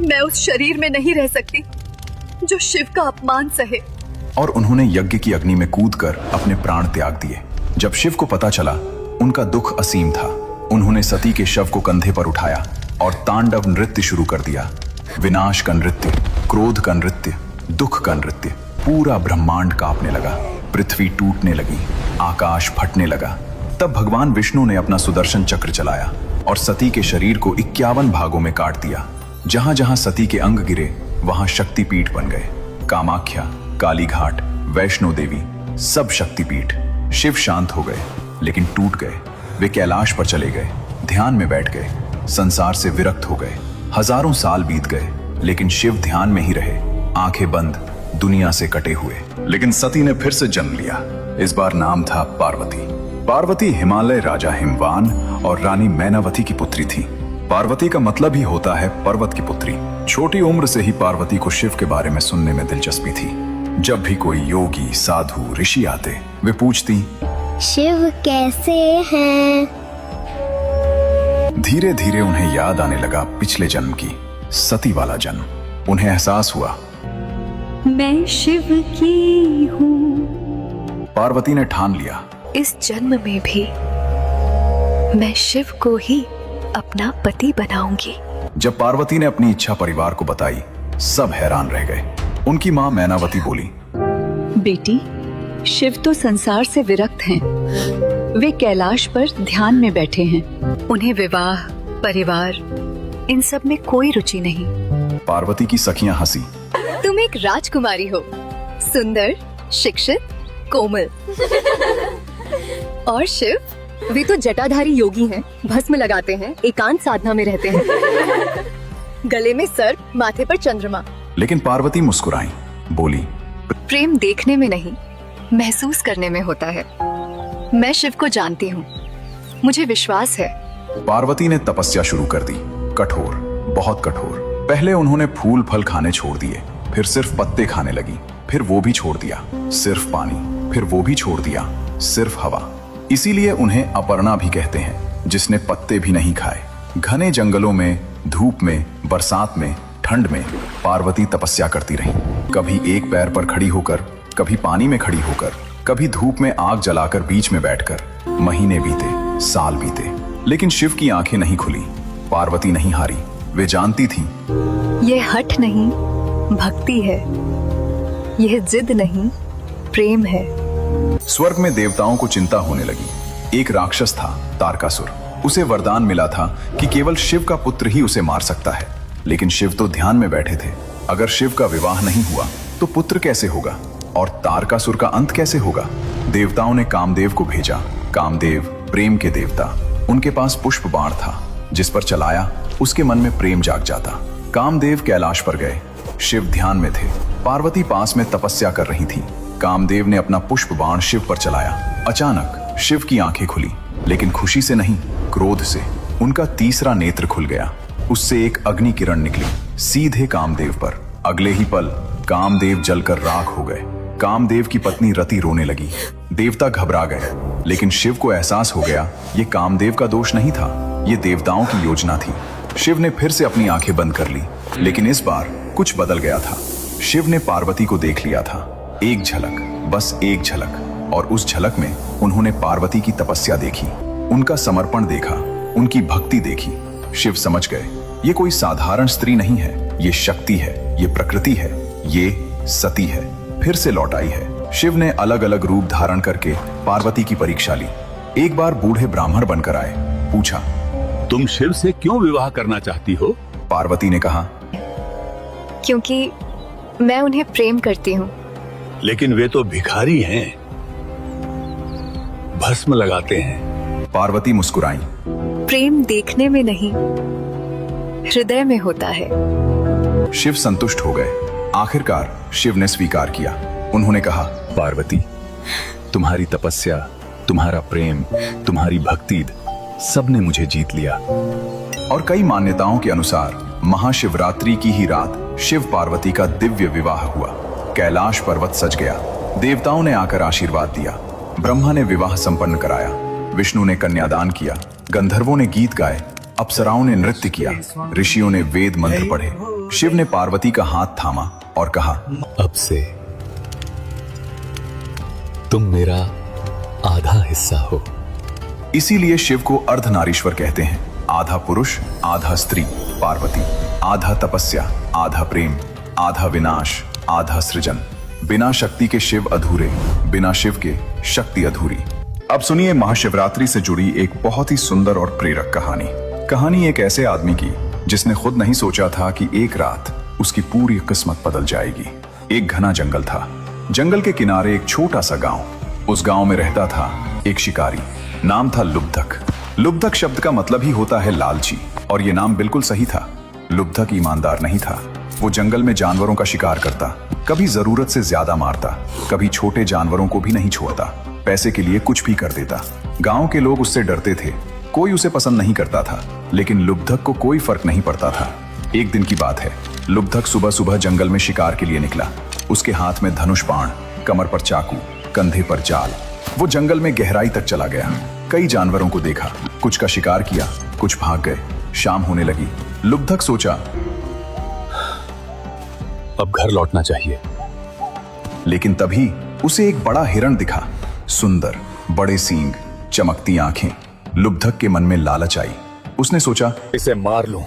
मैं उस शरीर में नहीं रह सकती जो शिव का अपमान सहे। और उन्होंने यज्ञ की अग्नि में कूदकर अपने प्राण त्याग दिए। जब शिव को पता चला, उनका दुख असीम था। उन्होंने सती के शव को कंधे पर उठाया और तांडव नृत्य शुरू कर दिया। विनाश का नृत्य, क्रोध का नृत्य, दुख का नृत्य। पूरा ब्रह्मांड कांपने लगा, पृथ्वी टूटने लगी, आकाश फटने लगा। तब भगवान विष्णु ने अपना सुदर्शन चक्र चलाया और सती के शरीर को 51 भागों में काट दिया। जहां जहां सती के अंग गिरे वहां शक्तिपीठ बन गए। कामाख्या, कालीघाट, वैष्णो देवी, सब शक्तिपीठ। शिव शांत हो गए, लेकिन टूट गए। वे कैलाश पर चले गए, ध्यान में बैठ गए, संसार से विरक्त हो गए। हजारों साल बीत गए, लेकिन शिव ध्यान में ही रहे, आंखें बंद, दुनिया से कटे हुए। लेकिन सती ने फिर से जन्म लिया। इस बार नाम था पार्वती। पार्वती हिमालय राजा हिमवान और रानी मैनावती की पुत्री थी। पार्वती का मतलब ही होता है पर्वत की पुत्री। छोटी उम्र से ही पार्वती को शिव के बारे में सुनने में दिलचस्पी थी। जब भी कोई योगी, साधु, ऋषि आते, वे पूछती, शिव कैसे हैं? धीरे धीरे उन्हें याद आने लगा पिछले जन्म की, सती वाला जन्म। उन्हें एहसास हुआ, मैं शिव की हूँ। पार्वती ने ठान लिया, इस जन्म में भी मैं शिव को ही अपना पति बनाऊंगी। जब पार्वती ने अपनी इच्छा परिवार को बताई, सब हैरान रह गए। उनकी मां मैनावती बोली, बेटी, शिव तो संसार से विरक्त हैं। वे कैलाश पर ध्यान में बैठे हैं। उन्हें विवाह, परिवार, इन सब में कोई रुचि नहीं। पार्वती की सखियां हंसी, तुम एक राजकुमारी हो, सुंदर, शिक्षित, कोमल। और शिव, वे तो जटाधारी योगी हैं, भस्म लगाते हैं, एकांत साधना में रहते हैं। गले में सर्प, माथे पर चंद्रमा। लेकिन पार्वती मुस्कुराई, बोली, प्रेम देखने में नहीं, महसूस करने में होता है। मैं शिव को जानती हूँ, मुझे विश्वास है। पार्वती ने तपस्या शुरू कर दी, कठोर, बहुत कठोर। पहले उन्होंने फूल फल खाने छोड़ दिए, फिर सिर्फ पत्ते खाने लगी, फिर वो भी छोड़ दिया। सिर्फ पानी, फिर वो भी छोड़ दिया, सिर्फ हवा। इसीलिए उन्हें अपर्णा भी कहते हैं, जिसने पत्ते भी नहीं खाए। घने जंगलों में, धूप में, बरसात में, ठंड में पार्वती तपस्या करती रही। कभी एक पैर पर खड़ी होकर, कभी पानी में खड़ी होकर, कभी धूप में आग जलाकर बीच में बैठकर। महीने बीते, साल बीते, लेकिन शिव की आंखें नहीं खुली। पार्वती नहीं हारी। वे जानती थीं, ये हठ नहीं, भक्ति है। यह जिद नहीं, प्रेम है। स्वर्ग में देवताओं को चिंता होने लगी। एक राक्षस था, तारकासुर। उसे वरदान मिला था कि केवल शिव का पुत्र ही उसे मार सकता है। लेकिन शिव तो ध्यान में बैठे थे। अगर शिव का विवाह नहीं हुआ तो पुत्र कैसे होगा और तारकासुर का अंत कैसे होगा? देवताओं ने कामदेव को भेजा। कामदेव प्रेम के देवता। उनके पास पुष्प बाण था, जिस पर चलाया उसके मन में प्रेम जाग जाता। कामदेव कैलाश पर गए। शिव ध्यान में थे। पार्वती पास में तपस्या कर रही थी। कामदेव ने अपना पुष्प बाण शिव पर चलाया। अचानक शिव की आंखें खुली, लेकिन खुशी से नहीं, क्रोध से। उनका तीसरा नेत्र खुल गया। उससे एक अग्नि किरण निकली, सीधे कामदेव पर। अगले ही पल कामदेव जलकर राख हो गए। कामदेव की पत्नी रति रोने लगी। देवता घबरा गए, लेकिन शिव को एहसास हो गया ये कामदेव का दोष नहीं था, ये देवताओं की योजना थी। शिव ने फिर से अपनी आंखें बंद कर ली, लेकिन इस बार कुछ बदल गया था। शिव ने पार्वती को देख लिया था। एक झलक, बस एक झलक। और उस झलक में उन्होंने पार्वती की तपस्या देखी, उनका समर्पण देखा, उनकी भक्ति देखी। शिव समझ गए, ये कोई साधारण स्त्री नहीं है, ये शक्ति है, ये प्रकृति है, ये सती है, फिर से लौट आई है। शिव ने अलग अलग रूप धारण करके पार्वती की परीक्षा ली। एक बार बूढ़े ब्राह्मण बनकर आए। पूछा, तुम शिव से क्यों विवाह करना चाहती हो? पार्वती ने कहा, क्योंकि मैं उन्हें प्रेम करती हूँ। लेकिन वे तो भिखारी हैं, भस्म लगाते हैं। पार्वती मुस्कुराई, प्रेम देखने में नहीं, हृदय में होता है। शिव संतुष्ट हो गए। आखिरकार शिव ने स्वीकार किया। उन्होंने कहा, पार्वती, तुम्हारी तपस्या, तुम्हारा प्रेम, तुम्हारी भक्ति, सबने मुझे जीत लिया। और कई मान्यताओं के अनुसार महाशिवरात्रि की ही रात शिव पार्वती का दिव्य विवाह हुआ। कैलाश पर्वत सज गया। देवताओं ने आकर आशीर्वाद दिया। ब्रह्मा ने विवाह संपन्न कराया। विष्णु ने कन्यादान किया। गंधर्वों ने गीत गाए। अप्सराओं ने नृत्य किया, ऋषियों ने वेद मंत्र पढ़े। शिव ने पार्वती का हाथ थामा और कहा, अब से तुम मेरा आधा हिस्सा हो। इसीलिए शिव को अर्धनारीश्वर कहते हैं। आधा पुरुष, आधा स्त्री पार्वती, आधा तपस्या, आधा प्रेम, आधा विनाश, आधा सृजन। बिना शक्ति के शिव अधूरे, बिना शिव के शक्ति अधूरी। अब सुनिए महाशिवरात्रि से जुड़ी एक बहुत ही सुंदर और प्रेरक कहानी। कहानी एक ऐसे आदमी की जिसने खुद नहीं सोचा था कि एक रात उसकी पूरी किस्मत बदल जाएगी। एक घना जंगल था। जंगल के किनारे एक छोटा सा गांव। उस गांव में रहता था एक शिकारी। नाम था लुब्धक। लुब्धक शब्द का मतलब ही होता है लालची, और ये नाम बिल्कुल सही था। लुब्धक ईमानदार नहीं था। वो जंगल में जानवरों का शिकार करता, कभी जरूरत से ज्यादा मारता, कभी छोटे जानवरों को भी नहीं छोड़ता, पैसे के लिए कुछ भी कर देता। गांव के लोग उससे डरते थे, कोई उसे पसंद नहीं करता था, लेकिन लुब्धक को कोई फर्क नहीं पड़ता था। एक दिन की बात है, लुब्धक सुबह सुबह जंगल में शिकार के लिए निकला। उसके हाथ में धनुष बाण, कमर पर चाकू, कंधे पर जाल। वो जंगल में गहराई तक चला गया। कई जानवरों को देखा, कुछ का शिकार किया, कुछ भाग गए। शाम होने लगी। लुब्धक सोचा, अब घर लौटना चाहिए। लेकिन तभी उसे एक बड़ा हिरण दिखा। सुंदर, बड़े सींग, चमकती आंखें। लुब्धक के मन में लालच आई। उसने सोचा, इसे मार लूं,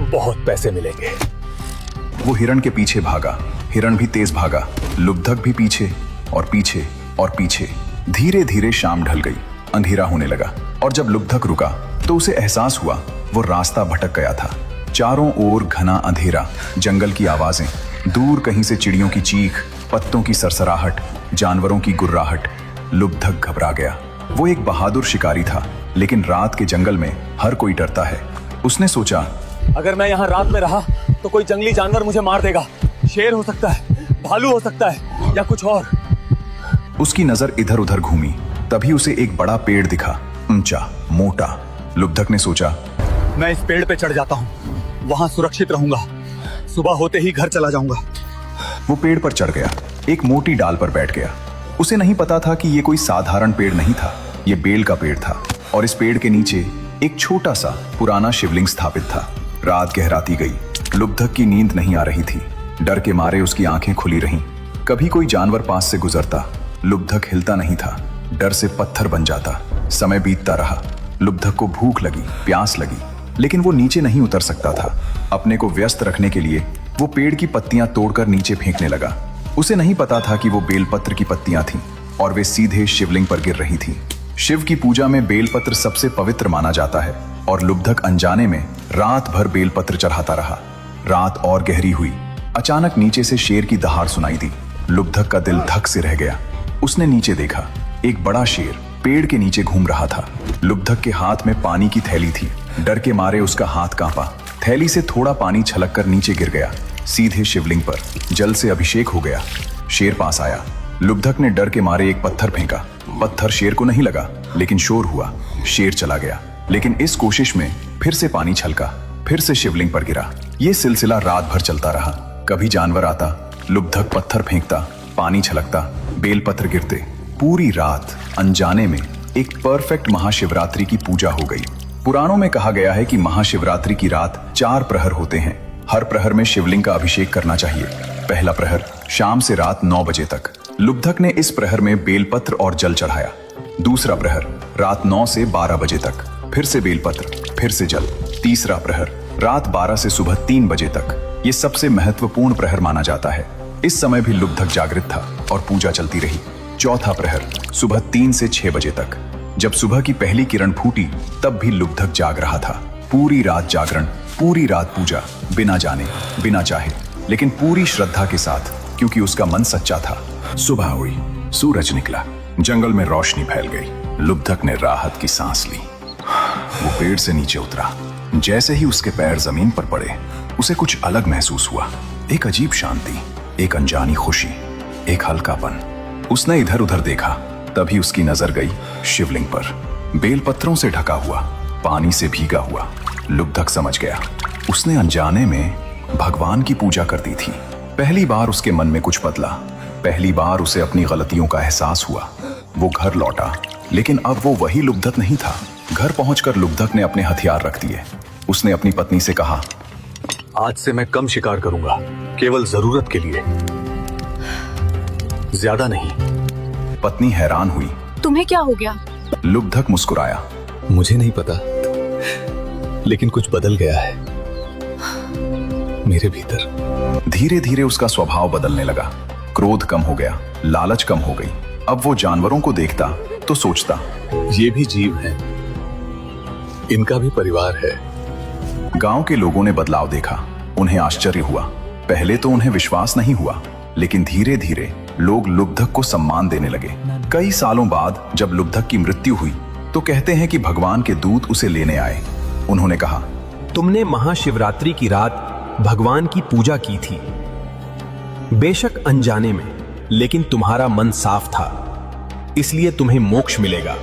बहुत पैसे मिलेंगे। वो हिरण के पीछे भागा। हिरण भी तेज भागा, लुब्धक भी पीछे और पीछे और पीछे। धीरे धीरे शाम ढल गई, अंधेरा होने लगा, और जब लुब्धक रुका तो उसे एहसास हुआ वो रास्ता भटक गया था। चारों ओर घना अंधेरा, जंगल की आवाजें, दूर कहीं से चिड़ियों की चीख, पत्तों की सरसराहट, जानवरों की गुर्राहट। लुब्धक घबरा गया। वो एक बहादुर शिकारी था, लेकिन रात के जंगल में हर कोई डरता है। उसने सोचा, अगर मैं यहाँ रात में रहा तो कोई जंगली जानवर मुझे मार देगा। शेर हो सकता है, भालू हो सकता है, या कुछ और। उसकी नजर इधर उधर घूमी। तभी उसे एक बड़ा पेड़ दिखा, ऊंचा, मोटा। लुब्धक ने सोचा, मैं इस पेड़ पे चढ़ जाता हूँ, वहां सुरक्षित रहूंगा। सुबह होते ही घर चला जाऊंगा। वो पेड़ पर चढ़ गया, एक मोटी डाल पर बैठ गया। उसे नहीं पता था कि ये कोई साधारण पेड़ नहीं था, ये बेल का पेड़ था, और इस पेड़ के नीचे एक छोटा सा पुराना शिवलिंग स्थापित था। रात गहराती गई। लुब्धक की नींद नहीं आ रही थी। डर के मारे उसकी आंखें खुली रहीं। कभी कोई जानवर पास से गुजरता, लुब्धक हिलता नहीं था, डर से पत्थर बन जाता। समय बीतता रहा। लुब्धक को भूख लगी, प्यास लगी, लेकिन वो नीचे नहीं उतर सकता था। अपने को व्यस्त रखने के लिए वो पेड़ की पत्तियां तोड़कर नीचे फेंकने लगा। उसे नहीं पता था कि वो बेलपत्र की पत्तियां थीं और वे सीधे शिवलिंग पर गिर रही थीं। शिव की पूजा में बेलपत्र सबसे पवित्र माना जाता है, और लुब्धक अनजाने में रात भर बेलपत्र चढ़ाता रहा। रात और गहरी हुई। अचानक नीचे से शेर की दहाड़ सुनाई दी। लुब्धक का दिल धक से रह गया। उसने नीचे देखा, एक बड़ा शेर पेड़ के नीचे घूम रहा था। लुब्धक के हाथ में पानी की थैली थी। डर के मारे उसका हाथ कांपा। थैली से थोड़ा पानी छलककर नीचे गिर गया, सीधे शिवलिंग पर। जल से अभिषेक हो गया। शेर पास आया। लुब्धक ने डर के मारे एक पत्थर फेंका। पत्थर शेर को नहीं लगा, लेकिन शोर हुआ। शेर चला गया, लेकिन इस कोशिश में फिर से पानी छलका, फिर से शिवलिंग पर गिरा। ये सिलसिला रात भर चलता रहा। कभी जानवर आता, लुब्धक पत्थर फेंकता, पानी छलकता, बेलपत्र गिरते। पूरी रात अनजाने में एक परफेक्ट महाशिवरात्रि की पूजा हो गई। पुराणों में कहा गया है कि महाशिवरात्रि की रात 4 प्रहर होते हैं। हर प्रहर में शिवलिंग का अभिषेक करना चाहिए। पहला प्रहर शाम से रात 9 बजे तक। लुब्धक ने इस प्रहर में बेलपत्र और जल चढ़ाया। दूसरा प्रहर रात 9 से 12 बजे तक, फिर से बेलपत्र, फिर से जल। तीसरा प्रहर रात 12 से सुबह 3 बजे तक। ये सबसे महत्वपूर्ण प्रहर माना जाता है। इस समय भी लुब्धक जागृत था और पूजा चलती रही। चौथा प्रहर सुबह 3 से 6 बजे तक। जब सुबह की पहली किरण फूटी, तब भी लुब्धक जाग रहा था। पूरी रात जागरण, पूरी रात पूजा, बिना जाने, बिना चाहे, लेकिन पूरी श्रद्धा के साथ, क्योंकि उसका मन सच्चा था। सुबह हुई, सूरज निकला, जंगल में रोशनी फैल गई। लुब्धक ने राहत की सांस ली। वो पेड़ से नीचे उतरा। जैसे ही उसके पैर जमीन पर पड़े, उसे कुछ अलग महसूस हुआ। एक अजीब शांति, एक अनजानी खुशी, एक हल्कापन। उसने इधर उधर देखा, तभी उसकी नजर गई शिवलिंग पर, बेलपत्रों से ढका हुआ, पानी से भीगा हुआ। लुब्धक समझ गया, उसने अनजाने में भगवान की पूजा कर दी थी। पहली बार उसके मन में कुछ बदला। पहली बार उसे अपनी गलतियों का एहसास हुआ। वो घर लौटा, लेकिन अब वो वही लुब्धक नहीं था। घर पहुंचकर लुब्धक ने अपने हथियार रख दिए। उसने अपनी पत्नी से कहा, आज से मैं कम शिकार करूंगा, केवल जरूरत के लिए, ज्यादा नहीं। पत्नी हैरान हुई। तुम्हें क्या हो गया? लुब्धक मुस्कुराया। मुझे नहीं पता, लेकिन कुछ बदल गया है मेरे भीतर। धीरे धीरे उसका स्वभाव बदलने लगा। क्रोध कम हो गया, लालच कम हो गई। अब वो जानवरों को देखता तो सोचता, ये भी जीव हैं, इनका भी परिवार है। गांव के लोगों ने बदलाव देखा। उन्हें आश्चर्य हुआ। पहले तो उन्हें विश्वास नहीं हुआ, लेकिन धीरे धीरे लोग लुब्धक को सम्मान देने लगे। कई सालों बाद जब लुब्धक की मृत्यु हुई तो कहते हैं कि भगवान के दूत उसे लेने आए। उन्होंने कहा, तुमने महाशिवरात्रि की रात भगवान की पूजा की थी, बेशक अनजाने में, लेकिन तुम्हारा मन साफ था, इसलिए तुम्हें मोक्ष मिलेगा।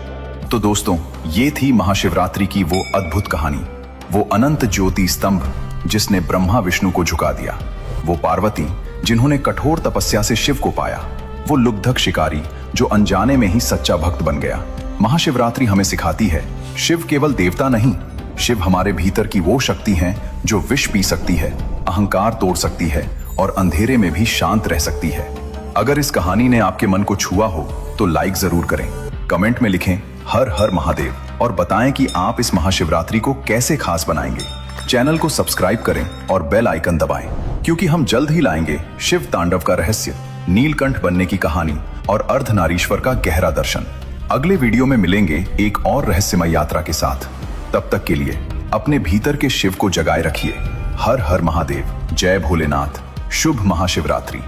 तो दोस्तों, ये थी महाशिवरात्रि की वो अद्भुत कहानी। वो अनंत ज्योति स्तंभ जिसने ब्रह्मा विष्णु को झुका दिया, वो पार्वती जिन्होंने कठोर तपस्या से शिव को पाया, वो लुब्धक शिकारी जो अनजाने में ही सच्चा भक्त बन गया। महाशिवरात्रि हमें सिखाती है, शिव केवल देवता नहीं, शिव हमारे भीतर की वो शक्ति है जो विष पी सकती है, अहंकार तोड़ सकती है और अंधेरे में भी शांत रह सकती है। अगर इस कहानी ने आपके मन को छुआ हो तो लाइक जरूर करें, कमेंट में लिखें हर हर महादेव और बताएं कि आप इस महाशिवरात्रि को कैसे खास बनाएंगे। चैनल को सब्सक्राइब करें और बेल आइकन दबाएं, क्योंकि हम जल्द ही लाएंगे शिव तांडव का रहस्य, नीलकंठ बनने की कहानी और अर्धनारीश्वर का गहरा दर्शन। अगले वीडियो में मिलेंगे एक और रहस्यमय यात्रा के साथ। तब तक के लिए अपने भीतर के शिव को जगाए रखिए। हर हर महादेव, जय भोलेनाथ, शुभ महाशिवरात्रि।